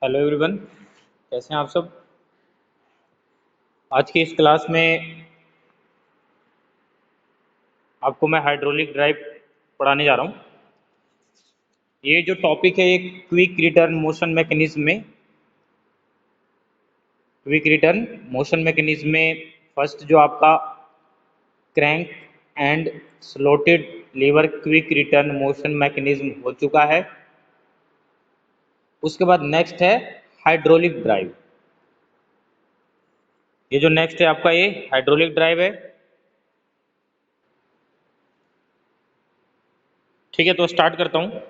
Hello everyone, कैसे हैं आप सब। आज की इस क्लास में आपको मैं हाइड्रोलिक ड्राइव पढ़ाने जा रहा हूँ। ये जो टॉपिक है ये क्विक रिटर्न मोशन मैकेनिज्म में फर्स्ट जो आपका crank and slotted lever quick return motion mechanism हो चुका है। उसके बाद नेक्स्ट है हाइड्रोलिक ड्राइव। ये जो नेक्स्ट है आपका ये हाइड्रोलिक ड्राइव है। ठीक है, तो स्टार्ट करता हूँ।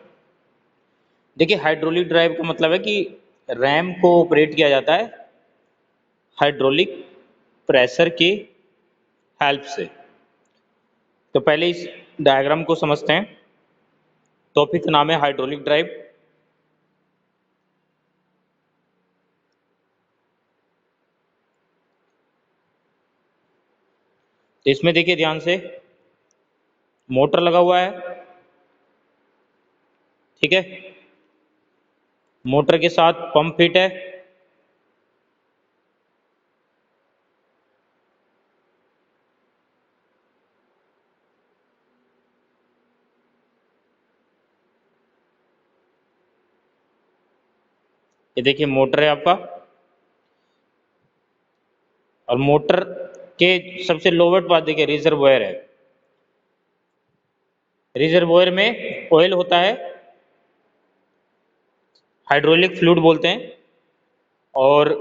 देखिए, हाइड्रोलिक ड्राइव का मतलब है कि रैम को ऑपरेट किया जाता है हाइड्रोलिक प्रेशर की हेल्प से। तो पहले इस डायग्राम को समझते हैं। टॉपिक का नाम है हाइड्रोलिक ड्राइव। तो इसमें देखिए ध्यान से, मोटर लगा हुआ है, ठीक है। मोटर के साथ पंप फिट है, ये देखिए मोटर है आपका। और मोटर के सबसे लोअर पार्ट देखिए रिजर्वोयर है। रिजर्वोयर में ऑयल होता है, हाइड्रोलिक फ्लूइड बोलते हैं। और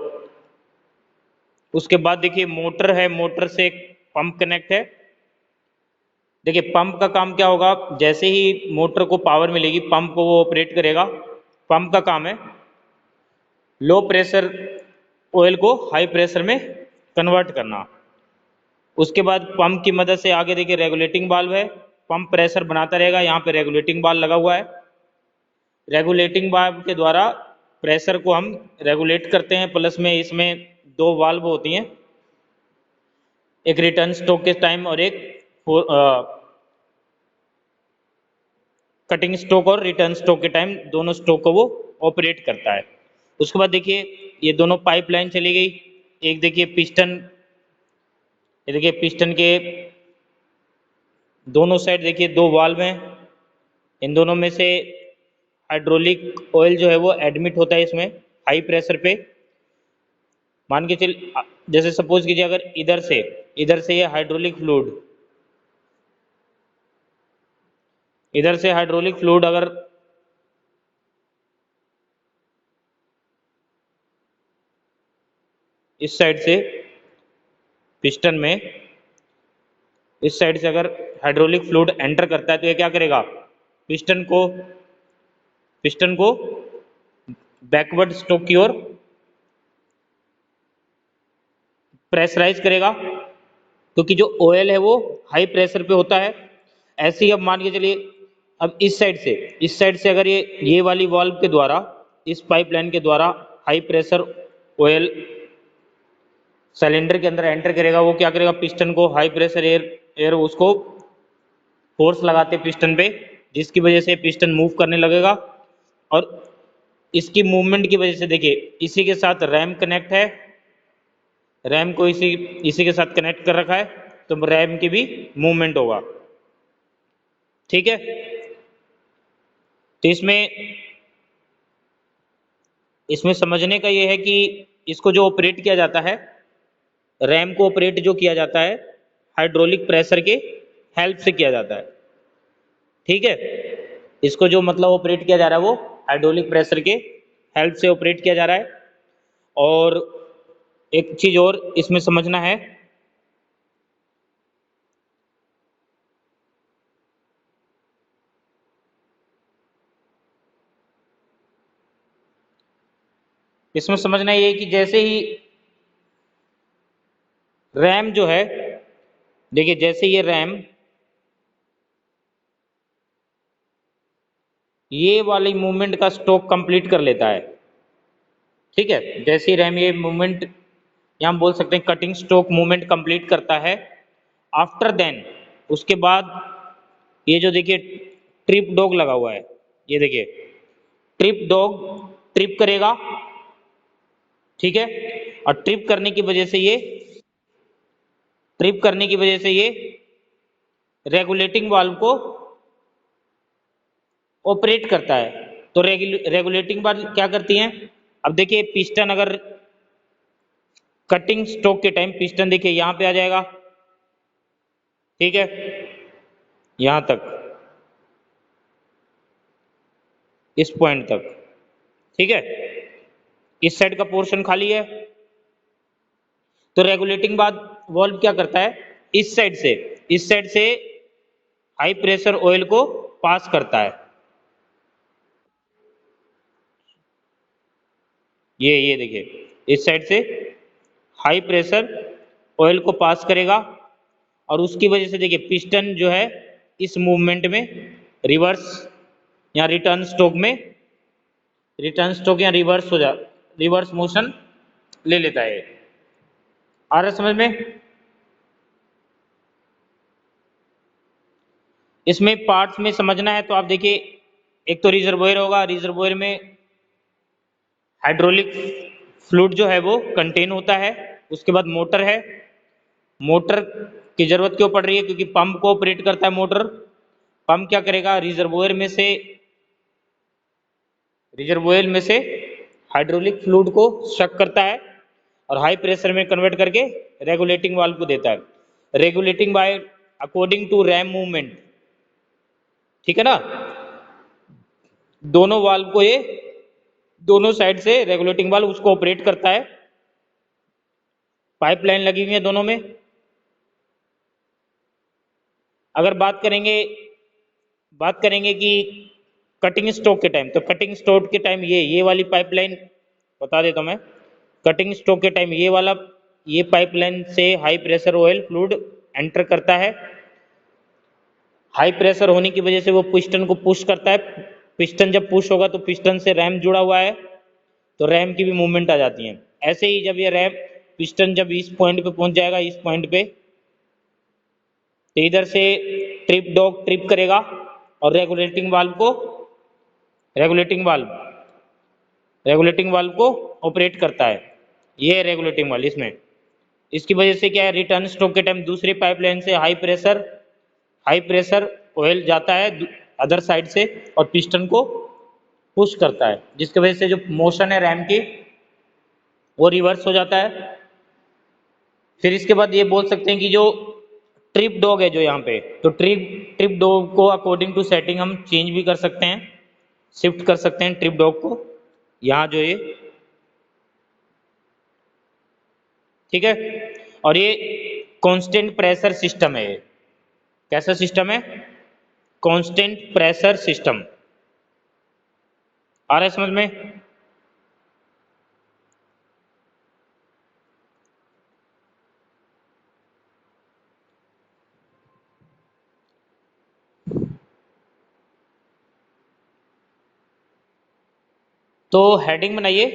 उसके बाद देखिए मोटर है, मोटर से एक पंप कनेक्ट है। देखिए पंप का काम क्या होगा, जैसे ही मोटर को पावर मिलेगी पंप को वो ऑपरेट करेगा। पंप का काम है लो प्रेशर ऑयल को हाई प्रेशर में कन्वर्ट करना। उसके बाद पंप की मदद से आगे देखिए रेगुलेटिंग वाल्व है, पंप प्रेशर बनाता रहेगा। यहाँ पे रेगुलेटिंग वाल्व लगा हुआ है। रेगुलेटिंग वाल्व के द्वारा प्रेशर को हम रेगुलेट करते हैं। प्लस में इसमें दो वाल्व होती हैं, एक रिटर्न स्ट्रोक के टाइम और एक कटिंग स्ट्रोक और रिटर्न स्ट्रोक के टाइम, दोनों स्ट्रोक को वो ऑपरेट करता है। उसके बाद देखिए ये दोनों पाइपलाइन चली गई। एक देखिए पिस्टन, ये देखिए पिस्टन के दोनों साइड देखिए दो वाल्व हैं। इन दोनों में से हाइड्रोलिक ऑयल जो है वो एडमिट होता है इसमें हाई प्रेशर पे। मान के चल, जैसे सपोज कीजिए अगर इधर से ये हाइड्रोलिक फ्लूइड, इधर से हाइड्रोलिक फ्लूइड अगर इस साइड से पिस्टन में, इस साइड से अगर हाइड्रोलिक फ्लूइड एंटर करता है तो ये क्या करेगा, पिस्टन को बैकवर्ड स्ट्रोक की ओर प्रेशराइज करेगा, क्योंकि जो ऑयल है वो हाई प्रेशर पे होता है। ऐसे ही अब मान के चलिए, अब इस साइड से अगर ये वाली वाल्व के द्वारा, इस पाइपलाइन के द्वारा हाई प्रेशर ऑयल सिलेंडर के अंदर एंटर करेगा, वो क्या करेगा, पिस्टन को हाई प्रेशर एयर उसको फोर्स लगाते पिस्टन पे, जिसकी वजह से पिस्टन मूव करने लगेगा। और इसकी मूवमेंट की वजह से देखिए इसी के साथ रैम कनेक्ट है, रैम को इसी के साथ कनेक्ट कर रखा है, तो रैम की भी मूवमेंट होगा। ठीक है, तो इसमें समझने का ये है कि इसको जो ऑपरेट किया जाता है, रैम को ऑपरेट जो किया जाता है हाइड्रोलिक प्रेशर के हेल्प से किया जाता है। ठीक है, इसको जो मतलब ऑपरेट किया जा रहा है वो हाइड्रोलिक प्रेशर के हेल्प से ऑपरेट किया जा रहा है। और एक चीज और इसमें समझना है, इसमें समझना ये है कि जैसे ही रैम जो है, देखिए जैसे ये रैम ये वाली मूवमेंट का स्ट्रोक कंप्लीट कर लेता है, ठीक है, जैसे ही रैम ये मूवमेंट, यहाँ बोल सकते हैं कटिंग स्ट्रोक मूवमेंट कंप्लीट करता है, आफ्टर देन उसके बाद ये जो देखिए ट्रिप डॉग लगा हुआ है, ये देखिए ट्रिप डॉग ट्रिप करेगा ठीक है। और ट्रिप करने की वजह से ये रेगुलेटिंग वाल्व को ऑपरेट करता है। तो रेगुलेटिंग वाल्व क्या करती हैं? अब देखिए पिस्टन अगर कटिंग स्ट्रोक के टाइम पिस्टन देखिए यहां पे आ जाएगा, ठीक है, यहां तक, इस पॉइंट तक, ठीक है, इस साइड का पोर्शन खाली है। तो रेगुलेटिंग वाल्व क्या करता है? इस साइड से हाई प्रेशर ऑयल को पास करता है। ये देखिए इस साइड से हाई प्रेशर ऑयल को पास करेगा और उसकी वजह से देखिए पिस्टन जो है इस मूवमेंट में रिवर्स या रिटर्न स्ट्रोक या रिवर्स मोशन ले लेता है। आ रहा समझ में? इसमें पार्ट्स में समझना है तो आप देखिए, एक तो रिजर्वोयर होगा, रिजर्वोयर में हाइड्रोलिक फ्लूइड जो है वो कंटेन होता है। उसके बाद मोटर है, मोटर की जरूरत क्यों पड़ रही है? क्योंकि पंप को ऑपरेट करता है मोटर। पंप क्या करेगा? रिजर्वोयर में से हाइड्रोलिक फ्लूइड को शक करता है और हाई प्रेशर में कन्वर्ट करके रेगुलेटिंग वाल्व को देता है। Regulating by according to ram movement, ठीक है ना। दोनों वाल्व को ये दोनों साइड से रेगुलेटिंग वाल्व उसको ऑपरेट करता है। पाइपलाइन लगी हुई है दोनों में। अगर बात करेंगे कि कटिंग स्ट्रोक के टाइम, तो कटिंग स्ट्रोक के टाइम ये वाली पाइपलाइन बता देता हूं मैं। कटिंग स्ट्रोक के टाइम ये पाइपलाइन से high pressure oil fluid enter करता है। हाई प्रेशर होने की वजह से वो पिस्टन को पुश करता है। पिस्टन जब पुश होगा तो पिस्टन से रैम जुड़ा हुआ है तो रैम की भी मूवमेंट आ जाती है। ऐसे ही जब ये रैम पिस्टन जब इस पॉइंट पे पहुंच जाएगा, इस पॉइंट पे, तो इधर से ट्रिप डॉग ट्रिप करेगा और रेगुलेटिंग वाल्व को ऑपरेट करता है। ये है रेगुलेटिंग वाल्व। इसकी वजह से क्या है? रिटर्न स्ट्रोक के टाइम दूसरी पाइपलाइन से हाई प्रेशर ऑयल जाता है अदर साइड से और पिस्टन को पुश करता है, जिसकी वजह से जो मोशन है रैम की वो रिवर्स हो जाता है। फिर इसके बाद ये बोल सकते हैं कि जो ट्रिप डॉग है जो यहाँ पे, तो ट्रिप डॉग को अकॉर्डिंग टू सेटिंग हम चेंज भी कर सकते हैं, शिफ्ट कर सकते हैं ट्रिप डॉग को यहाँ जो ये, ठीक है। और ये कांस्टेंट प्रेशर सिस्टम है। कैसा सिस्टम है? Constant pressure system. आ रहा है समझ में? तो हेडिंग बनाइए,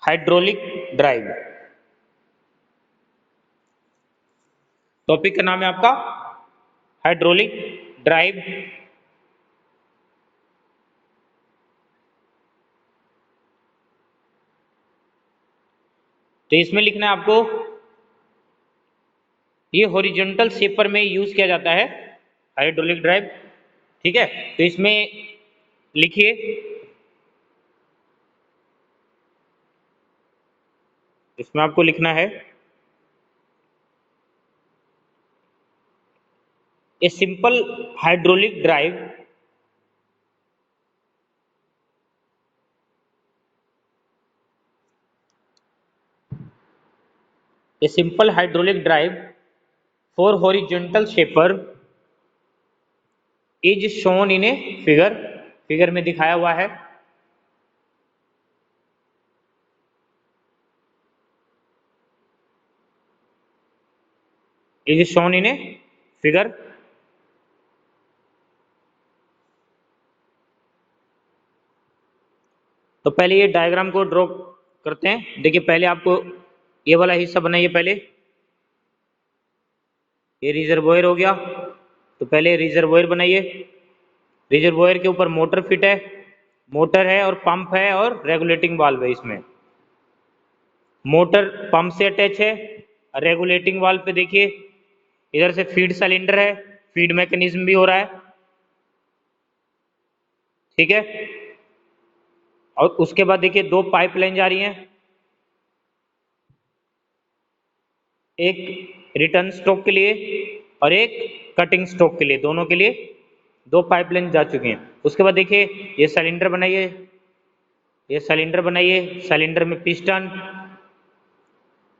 हाइड्रोलिक ड्राइव। टॉपिक का नाम है आपका हाइड्रोलिक ड्राइव। तो इसमें लिखना है आपको, ये हॉरिजॉन्टल शेपर में यूज किया जाता है हाइड्रोलिक ड्राइव, ठीक है। तो इसमें लिखिए, इसमें आपको लिखना है a simple hydraulic drive for horizontal shaper is shown in a figure में दिखाया हुआ है। Is shown in a figure. तो पहले ये डायग्राम को ड्रॉ करते हैं। देखिए पहले आपको ये वाला हिस्सा बनाइए। पहले ये रिजर्वोयर हो गया, तो पहले रिजर्वोयर बनाइए। रिजर्वोयर के ऊपर मोटर फिट है, मोटर है और पंप है और रेगुलेटिंग वाल्व है इसमें। मोटर पंप से अटैच है। रेगुलेटिंग वाल्व पे देखिए इधर से फीड सिलेंडर है, फीड मैकेनिज्म भी हो रहा है, ठीक है। और उसके बाद देखिए दो पाइपलाइन जा रही हैं, एक रिटर्न स्ट्रोक के लिए और एक कटिंग स्ट्रोक के लिए, दोनों के लिए दो पाइपलाइन जा चुकी हैं। उसके बाद देखिए ये सिलेंडर बनाइए, ये सिलेंडर बनाइए, सिलेंडर में पिस्टन,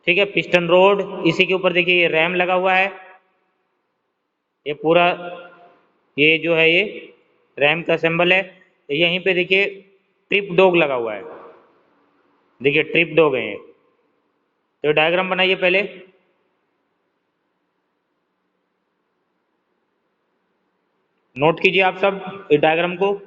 ठीक है, पिस्टन रोड, इसी के ऊपर देखिए ये रैम लगा हुआ है, ये पूरा ये जो है ये रैम का सिंबल है। यहीं पे देखिए ट्रिप डॉग लगा हुआ है, देखिए ट्रिप डॉग है ये। तो डायग्राम बनाइए पहले। नोट कीजिए आप सब इस डायग्राम को।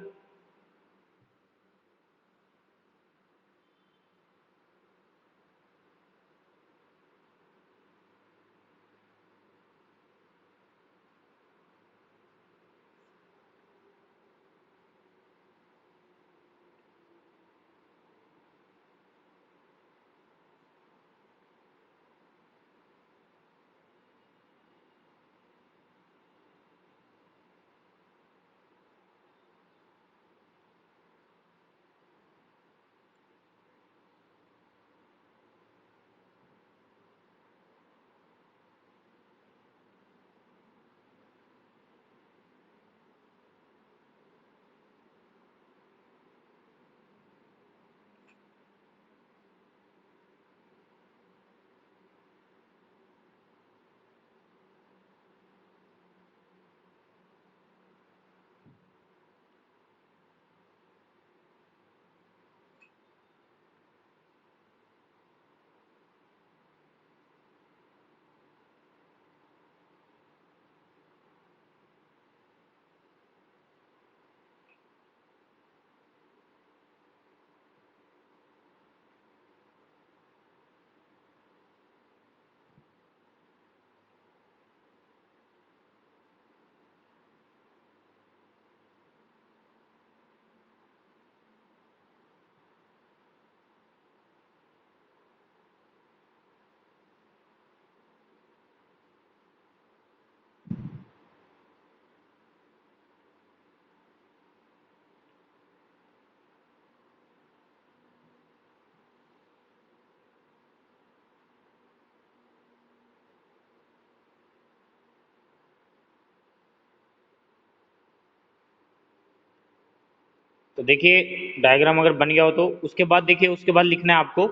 तो देखिए डायग्राम अगर बन गया हो तो उसके बाद देखिए, उसके बाद लिखना है आपको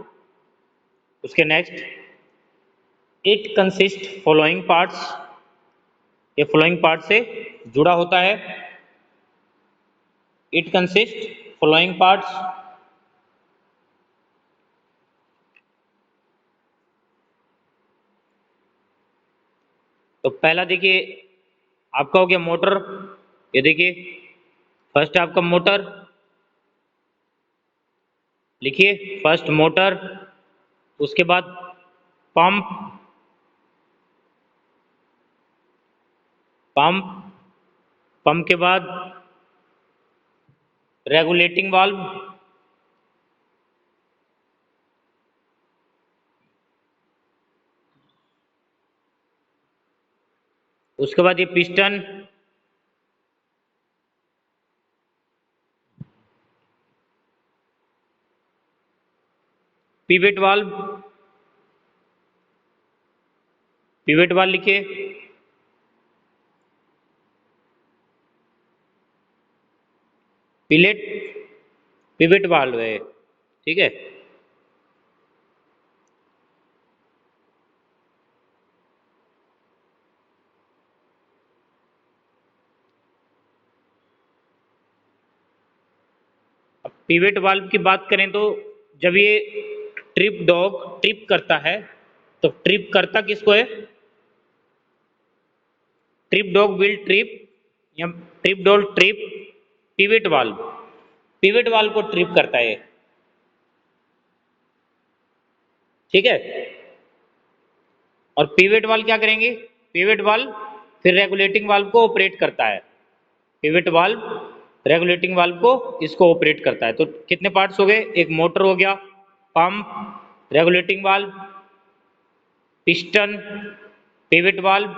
उसके next, it consist following parts, ये फॉलोइंग पार्ट से जुड़ा होता है। इट कंसिस्ट फॉलोइंग पार्ट्स, तो पहला देखिए आपका हो गया मोटर, ये देखिए फर्स्ट आपका मोटर, लिखिए फर्स्ट मोटर, उसके बाद पंप, पंप, पंप के बाद रेगुलेटिंग वाल्व, उसके बाद ये piston, pivot valve, pivot valve लिखिए, पिलेट, पिवेट वाल्व है, ठीक है। अब पिवेट वाल्व की बात करें तो जब ये ट्रिप डॉग ट्रिप करता है, तो ट्रिप करता किसको है, ट्रिप डॉग विल ट्रिप, या trip dog trip pivot valve, pivot valve को ट्रिप करता है, ठीक है। और पिवेट वाल्व क्या करेंगे, पिवेट वाल्व फिर रेगुलेटिंग वाल्व को ऑपरेट करता है, पिवेट वाल्व रेगुलेटिंग वाल्व को इसको ऑपरेट करता है। तो कितने पार्ट्स हो गए, एक मोटर हो गया, pump, regulating valve, piston, pivot valve,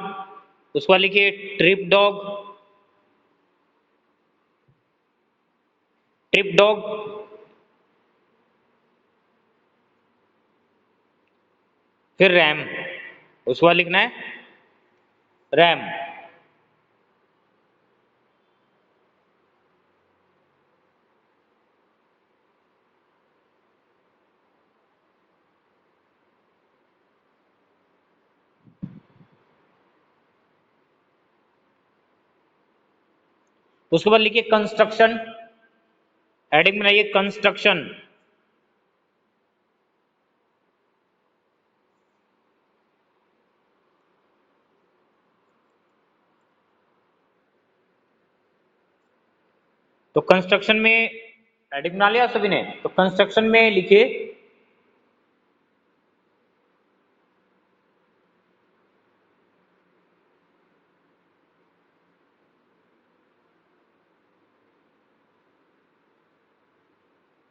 उसके बाद लिखिए ट्रिप डॉग, ट्रिप डॉग, फिर रैम, उसके बाद लिखना है रैम। उसके बाद लिखिए कंस्ट्रक्शन, हेडिंग बनाइए कंस्ट्रक्शन। तो कंस्ट्रक्शन में हेडिंग बना लिया सभी ने, तो कंस्ट्रक्शन में लिखिए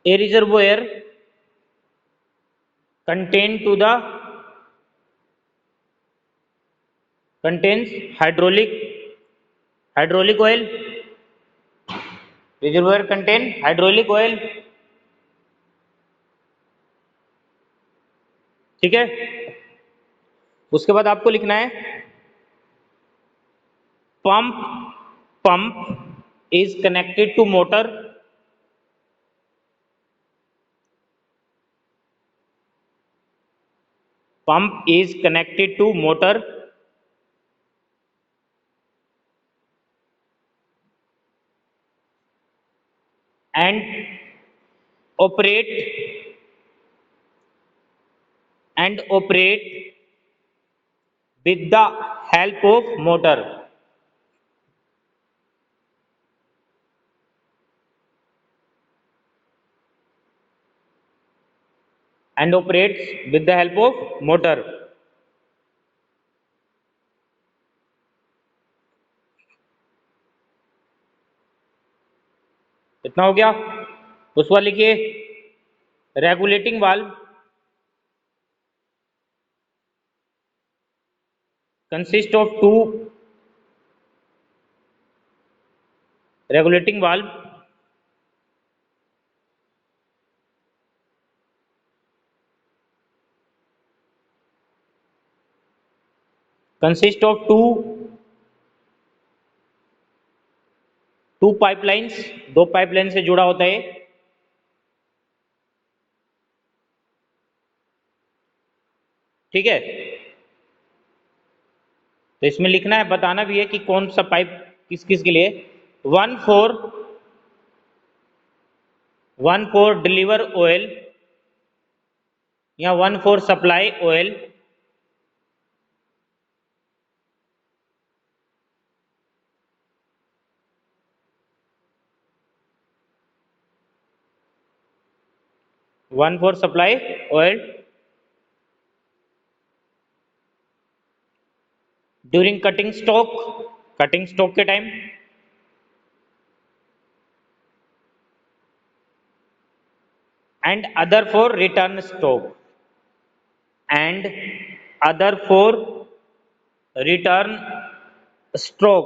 ए reservoir contain to the contains hydraulic oil, reservoir contain hydraulic oil, ठीक है। उसके बाद आपको लिखना है pump, pump is connected to motor, pump is connected to motor and operate with the help of motor, and operates with the help of motor। इतना हो गया। उस वाले लिखिए regulating valve consist of two regulating valve consist of two pipelines, दो pipeline से जुड़ा होता है, ठीक है। तो इसमें लिखना है, बताना भी है कि कौन सा पाइप किस किस के लिए। वन फॉर डिलीवर ऑयल या one for supply oil, one for supply oil during cutting stock के time, and other for return stock, and other for return stroke,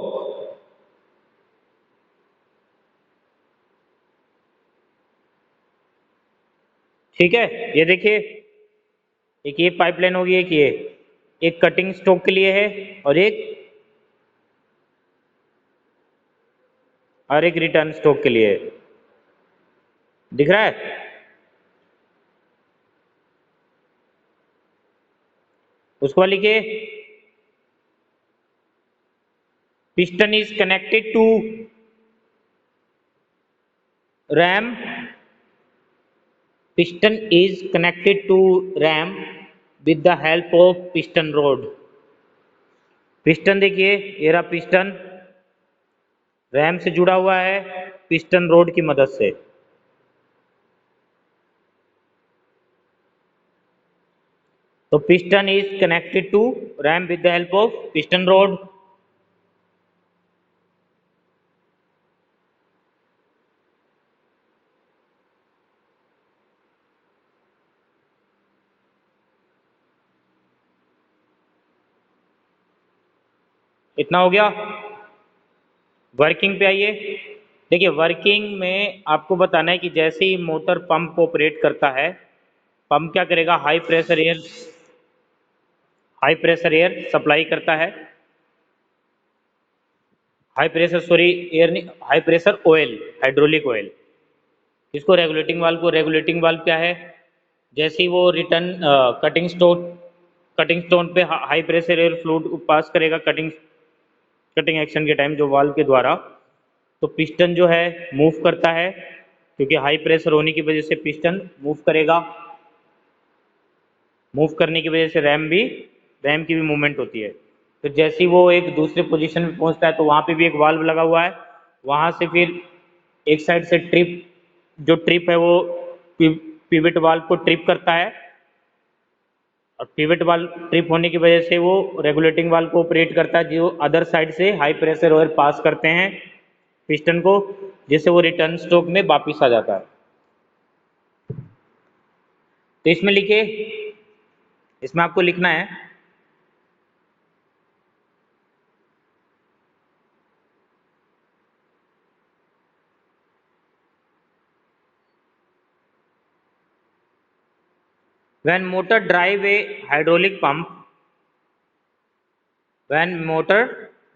ठीक है। ये देखिए एक ये पाइपलाइन होगी, एक ये, एक कटिंग स्टॉक के लिए है और एक रिटर्न स्टॉक के लिए है, दिख रहा है। उसको लिखिए piston is connected to ram, piston is connected to ram with the help of piston rod। Piston देखिए, ये रहा पिस्टन, रैम से जुड़ा हुआ है पिस्टन रोड की मदद से। तो piston is connected to ram with the help of piston rod. इतना हो गया। वर्किंग पे आइए। देखिए वर्किंग में आपको बताना है कि जैसे ही मोटर पंप को ऑपरेट करता है, पंप क्या करेगा, हाई प्रेशर एयर सप्लाई करता है। हाई प्रेशर सॉरी एयर नहीं, high pressure oil, hydraulic oil. इसको रेगुलेटिंग वाल्व क्या है, जैसे ही वो रिटर्न कटिंग स्टोन पे हाई प्रेशर एयर फ्लूइड पास करेगा कटिंग एक्शन के टाइम जो वाल्व के द्वारा, तो पिस्टन जो है मूव करता है, क्योंकि हाई प्रेशर होने की वजह से पिस्टन मूव करेगा। मूव करने की वजह से रैम की भी मूवमेंट होती है। तो जैसे ही वो एक दूसरे पोजीशन में पहुंचता है तो वहाँ पे भी एक वाल्व लगा हुआ है, वहाँ से फिर एक साइड से ट्रिप है वो पिवट वाल्व को ट्रिप करता है, और पिवट वाल्व ट्रिप होने की वजह से वो रेगुलेटिंग वाल्व को ऑपरेट करता है, जो अदर साइड से हाई प्रेशर ऑयल पास करते हैं पिस्टन को, जिससे वो रिटर्न स्ट्रोक में वापिस आ जाता है। तो इसमें आपको लिखना है when motor drive a hydraulic pump when motor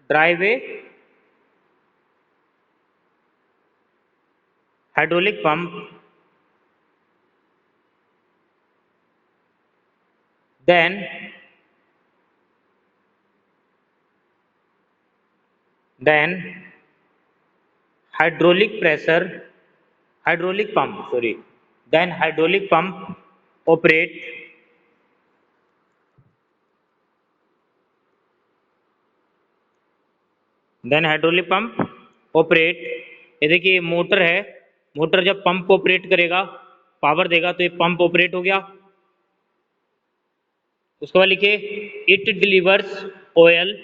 drive a hydraulic pump, then then hydraulic pump sorry then hydraulic pump operate then hydraulic pump operate। ये देखिए मोटर है, मोटर जब पंप को ऑपरेट करेगा, पावर देगा, तो ये पंप ऑपरेट हो गया। उसके बाद लिखिए it delivers oil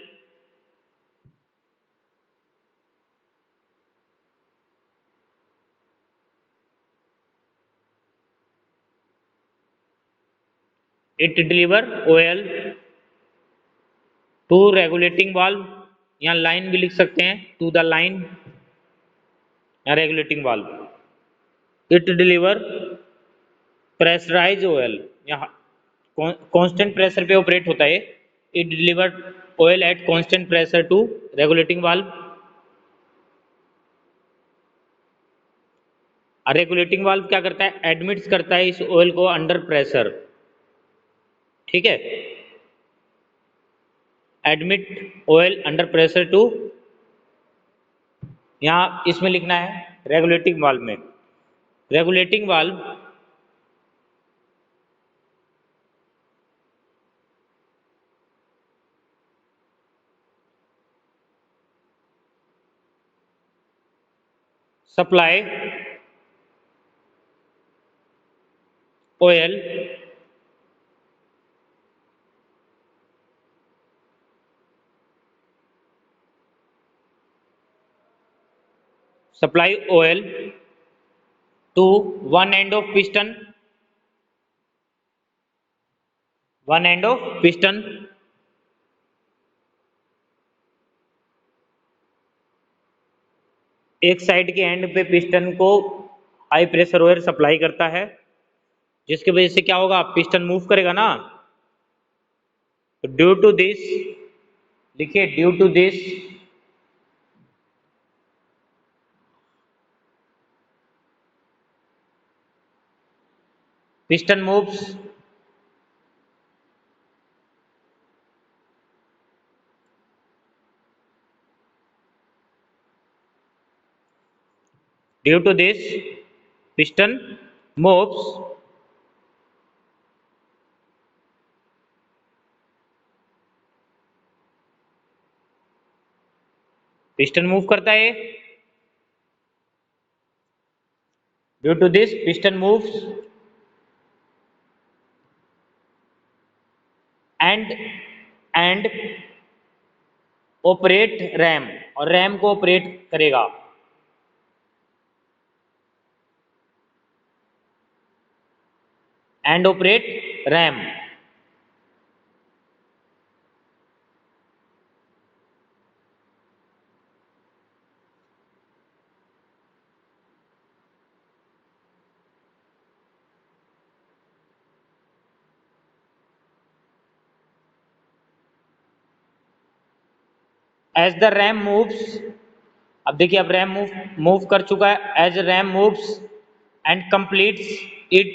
to regulating valve, यहाँ लाइन भी लिख सकते हैं, टू द लाइन या regulating valve. It deliver pressurise oil, यहाँ कांस्टेंट प्रेशर पे ऑपरेट होता है। It deliver oil at constant pressure to regulating valve. Regulating valve क्या करता है, एडमिट्स करता है इस ऑयल को अंडर प्रेशर, ठीक है, admit oil under pressure to, यहाँ इसमें लिखना है रेगुलेटिंग वाल्व में, regulating valve supply oil supply oil to one end of piston, one end of piston, एक साइड के एंड पे पिस्टन को हाई प्रेशर ऑयल सप्लाई करता है, जिसकी वजह से क्या होगा, पिस्टन मूव करेगा ना। ड्यू टू दिस, लिखिए due to this piston moves due to this piston moves piston move करता है, due to this piston moves and operate ram, और रैम को ऑपरेट करेगा। And operate ram, as the ram moves, अब देखिए अब ram move कर चुका है, as ram moves and completes it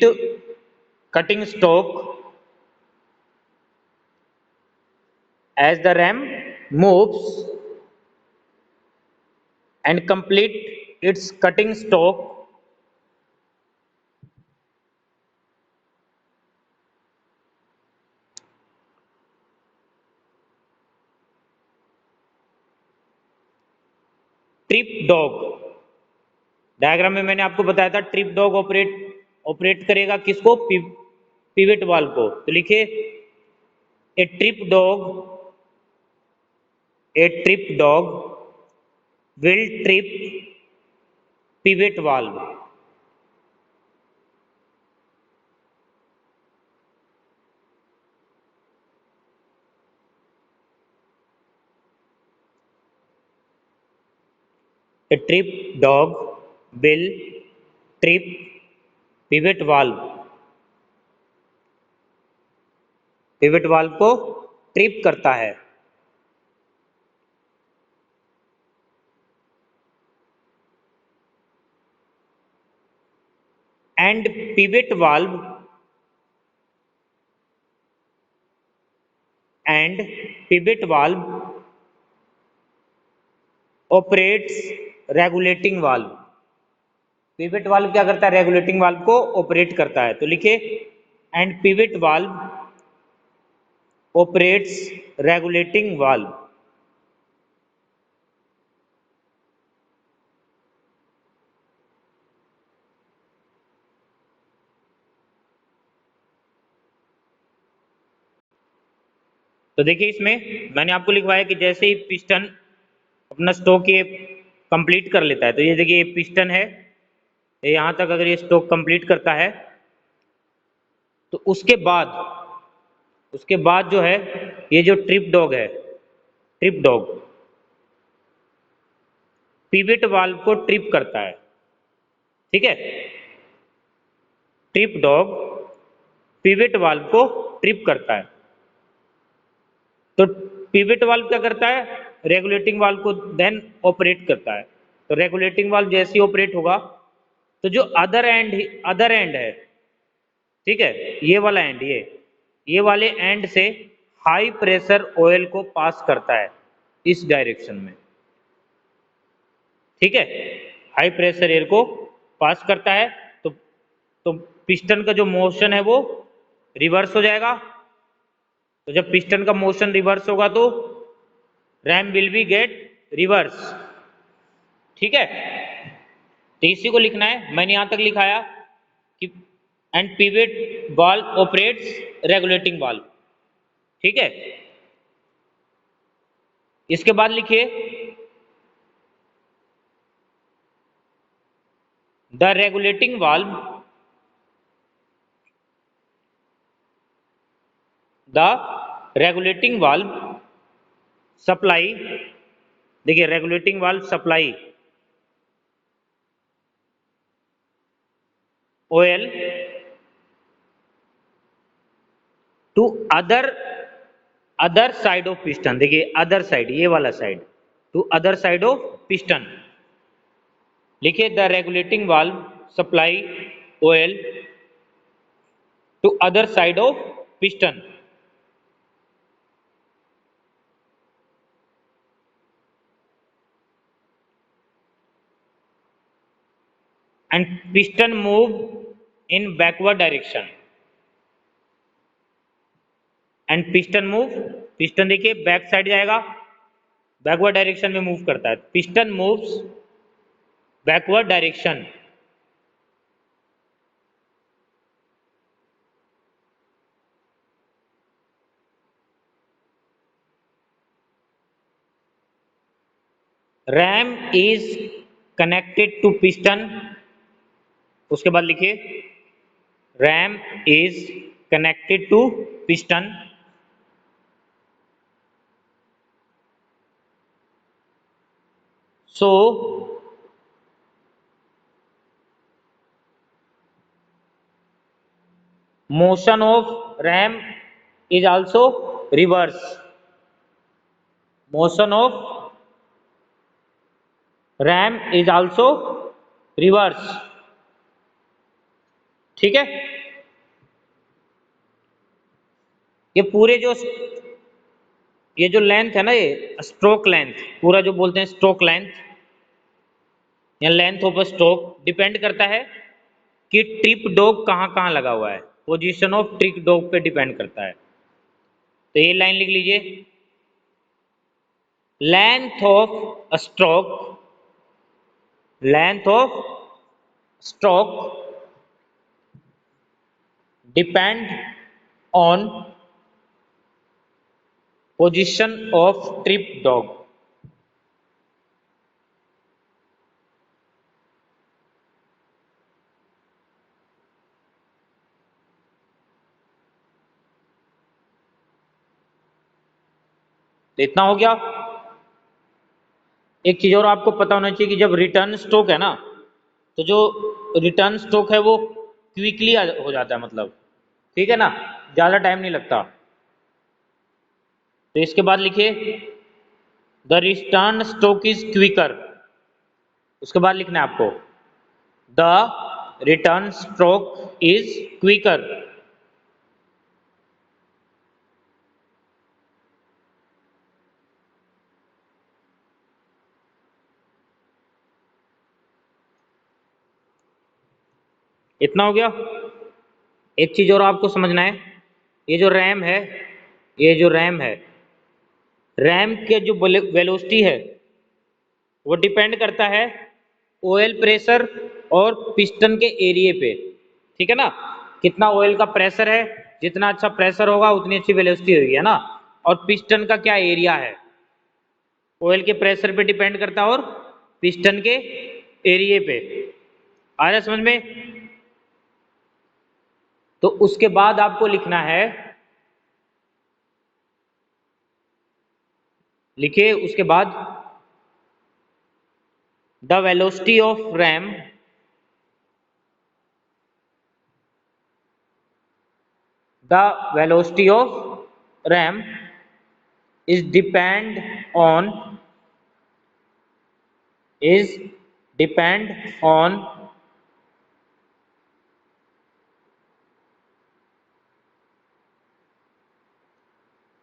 cutting stock, as the RAM moves and complete its cutting stroke, trip dog, diagram में मैंने आपको बताया था ट्रिप डॉग ऑपरेट करेगा किसको, पिवट वाल्व को। तो लिखिए a trip dog will trip pivot valve. A trip dog will trip pivot valve, pivot valve को ट्रिप करता है। And pivot valve and pivot valve operates regulating valve, pivot valve क्या करता है, रेगुलेटिंग वाल्व को ऑपरेट करता है। तो लिखिए and pivot valve operates regulating valve. तो देखिए इसमें मैंने आपको लिखवाया कि जैसे ही पिस्टन अपना स्ट्रोक ये कंप्लीट कर लेता है, तो ये देखिए पिस्टन है, यहां तक अगर ये स्ट्रोक कंप्लीट करता है तो उसके बाद जो है ये जो ट्रिप डॉग है, ट्रिप डॉग पिवट वाल्व को ट्रिप करता है, ठीक है। ट्रिप डॉग पिवट वाल्व को ट्रिप करता है। तो पिवट वाल्व क्या करता है, रेगुलेटिंग वाल्व को देन ऑपरेट करता है। तो रेगुलेटिंग वाल्व जैसे ही ऑपरेट होगा तो जो अदर एंड है, ठीक है, ये वाला एंड, ये वाले एंड से हाई प्रेशर ऑयल को पास करता है इस डायरेक्शन में, ठीक है, हाई प्रेशर एयर को पास करता है। तो पिस्टन का जो मोशन है वो रिवर्स हो जाएगा। तो जब पिस्टन का मोशन रिवर्स होगा तो ram will be get reverse, ठीक है। तो इसी को लिखना है, मैंने यहां तक लिखाया कि and pivot valve operates regulating valve, ठीक है। इसके बाद लिखिए the regulating valve, the regulating valve supply, देखिए regulating valve supply oil to other side of piston, देखिए अदर साइड, ये वाला side, to other side of piston. लिखिए the regulating valve supply oil to other side of piston. And piston move in backward direction, and piston move, piston देखिए back side जाएगा, backward direction में move करता है। Piston moves backward direction RAM is connected to piston, उसके बाद लिखिए RAM is connected to piston so motion of ram is also reverse, motion of RAM is also reverse. ठीक है, ये पूरे जो ये जो लेंथ है ना, ये स्ट्रोक लेंथ, पूरा जो बोलते हैं स्ट्रोक लेंथ या length of a stroke, depend करता है कि ट्रिप डॉग कहाँ कहाँ लगा हुआ है, पोजीशन ऑफ ट्रिप डॉग पे डिपेंड करता है। तो ये लाइन लिख लीजिए, length of a stroke, length of stroke depend on position of trip dog. तो इतना हो गया। एक चीज और आपको पता होना चाहिए कि जब रिटर्न स्ट्रोक है ना, तो जो रिटर्न स्ट्रोक है वो क्विकली हो जाता है, मतलब ठीक है ना, ज्यादा टाइम नहीं लगता। तो इसके बाद लिखिए the return stroke is quicker, उसके बाद लिखना है आपको the return stroke is quicker. इतना हो गया। एक चीज और आपको समझना है, ये जो रैम है, ये जो रैम है, रैम के जो वेलोसिटी है वो डिपेंड करता है ऑयल प्रेशर और पिस्टन के एरिया पे। ठीक है ना, कितना ऑयल का प्रेशर है, जितना अच्छा प्रेशर होगा उतनी अच्छी वेलोसिटी होगी, है ना। और पिस्टन का क्या एरिया है, ऑयल के प्रेशर पे डिपेंड करता है और पिस्टन के एरिया पे। आ रहा है समझ में? तो उसके बाद आपको लिखना है, लिखिए उसके बाद the velocity of RAM, the velocity of ram is depend on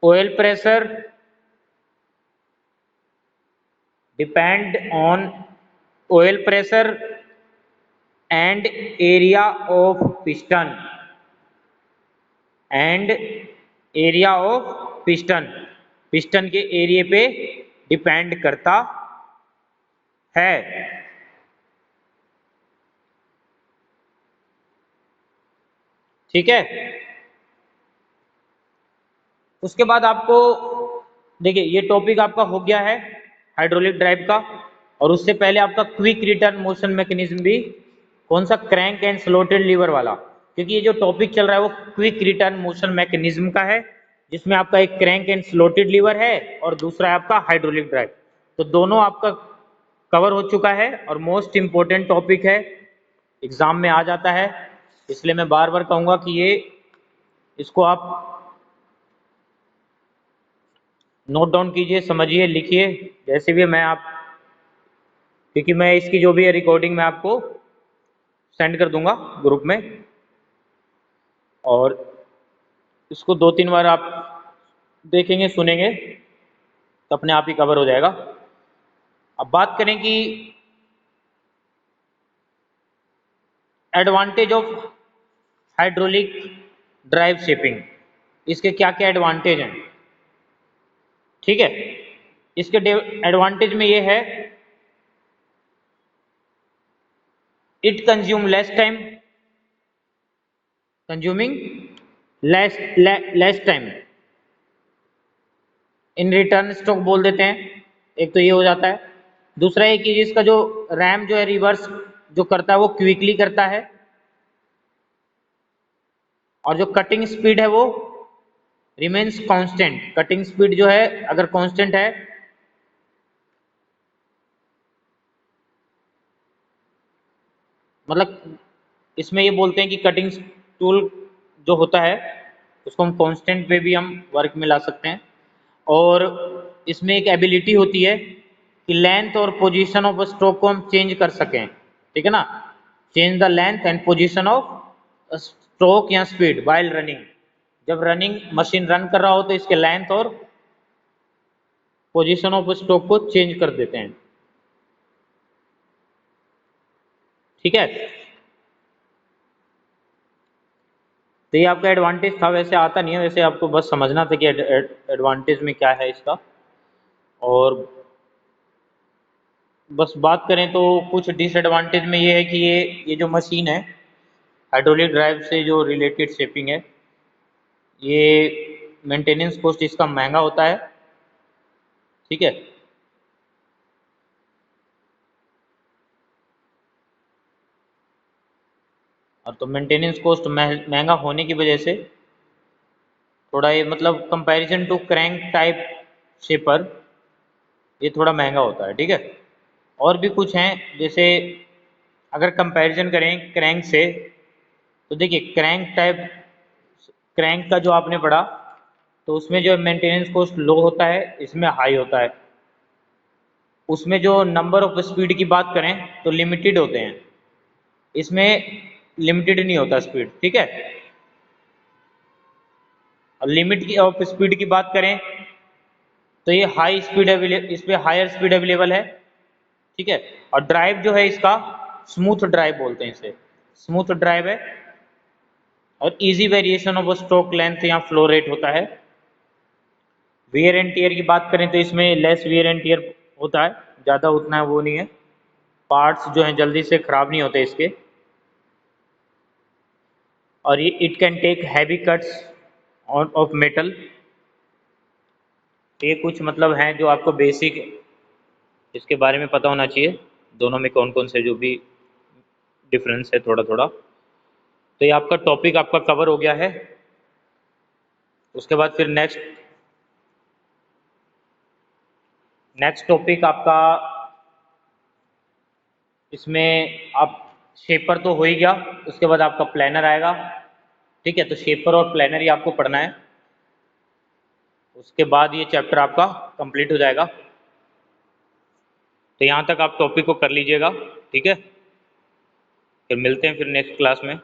oil pressure, depend on oil pressure and area of piston, and area of piston, piston के एरिया पे डिपेंड करता है। ठीक है, उसके बाद आपको देखिए ये टॉपिक आपका हो गया है हाइड्रोलिक ड्राइव का, और उससे पहले आपका क्विक रिटर्न मोशन मैकेनिज्म भी, कौन सा, क्रैंक एंड स्लॉटेड लीवर वाला, क्योंकि ये जो टॉपिक चल रहा है वो क्विक रिटर्न मोशन मैकेनिज्म का है, जिसमें आपका एक क्रैंक एंड स्लॉटेड लीवर है और दूसरा है आपका हाइड्रोलिक ड्राइव। तो दोनों आपका कवर हो चुका है और मोस्ट इंपॉर्टेंट टॉपिक है, एग्जाम में आ जाता है, इसलिए मैं बार बार कहूंगा कि ये इसको आप नोट डाउन कीजिए, समझिए, लिखिए, जैसे भी मैं आप, क्योंकि मैं इसकी जो भी है रिकॉर्डिंग मैं आपको सेंड कर दूंगा ग्रुप में, और इसको 2-3 बार आप देखेंगे सुनेंगे तो अपने आप ही कवर हो जाएगा। अब बात करें कि advantage of hydraulic drive shaping, इसके क्या क्या एडवांटेज हैं। ठीक है, इसके एडवांटेज में ये है, it consume less time, consuming less time, in return stroke बोल देते हैं, एक तो ये हो जाता है। दूसरा है कि जिसका जो रैम जो है रिवर्स जो करता है वो क्विकली करता है, और जो कटिंग स्पीड है वो रिमेन्स कांस्टेंट, कटिंग स्पीड जो है अगर कांस्टेंट है, मतलब इसमें ये बोलते हैं कि कटिंग टूल जो होता है उसको हम कांस्टेंट पे भी हम वर्क में ला सकते हैं। और इसमें एक एबिलिटी होती है कि लेंथ और पोजीशन ऑफ स्ट्रोक को हम चेंज कर सकें, ठीक है ना। Change the length and position of stroke या स्पीड वाइल रनिंग। जब रनिंग मशीन रन कर रहा हो तो इसके लेंथ और पोजीशन ऑफ स्ट्रोक को चेंज कर देते हैं, ठीक है। तो ये आपका एडवांटेज था, वैसे आता नहीं है, वैसे आपको बस समझना था कि एडवांटेज में क्या है इसका। और बस बात करें तो कुछ डिसएडवांटेज में ये है कि ये जो मशीन है हाइड्रोलिक ड्राइव से जो रिलेटेड शेपिंग है, ये मेंटेनेंस कॉस्ट इसका महंगा होता है, ठीक है। और तो मेंटेनेंस कॉस्ट महंगा होने की वजह से थोड़ा ये मतलब comparison to crank type shaper ये थोड़ा महंगा होता है, ठीक है। और भी कुछ हैं, जैसे अगर कंपैरिजन करें क्रैंक से तो देखिए क्रैंक का जो आपने पढ़ा तो उसमें जो मेंटेनेंस कॉस्ट लो होता है, इसमें हाई होता है। उसमें जो नंबर ऑफ स्पीड की बात करें तो लिमिटेड होते हैं, इसमें लिमिटेड नहीं होता स्पीड, ठीक है। और लिमिट की ऑफ स्पीड की बात करें तो ये हाई स्पीड इस पे हायर स्पीड अवेलेबल है, ठीक है। और ड्राइव जो है इसका स्मूथ ड्राइव बोलते हैं इसे, स्मूथ ड्राइव है। और easy variation of stroke length या फ्लो रेट होता है। वियर एंड टीयर की बात करें तो इसमें लेस वियर एंड टीयर होता है, ज़्यादा उतना है वो नहीं है। पार्ट्स जो हैं जल्दी से ख़राब नहीं होते इसके। और ये it can take heavy cuts of metal. ये कुछ मतलब हैं जो आपको बेसिक इसके बारे में पता होना चाहिए, दोनों में कौन कौन से जो भी डिफरेंस है थोड़ा थोड़ा। तो ये आपका टॉपिक आपका कवर हो गया है। उसके बाद फिर नेक्स्ट टॉपिक आपका, इसमें आप शेपर तो हो ही गया, उसके बाद आपका प्लानर आएगा, ठीक है। तो शेपर और प्लानर ही आपको पढ़ना है, उसके बाद ये चैप्टर आपका कंप्लीट हो जाएगा। तो यहाँ तक आप टॉपिक को कर लीजिएगा, ठीक है। फिर मिलते हैं फिर नेक्स्ट क्लास में।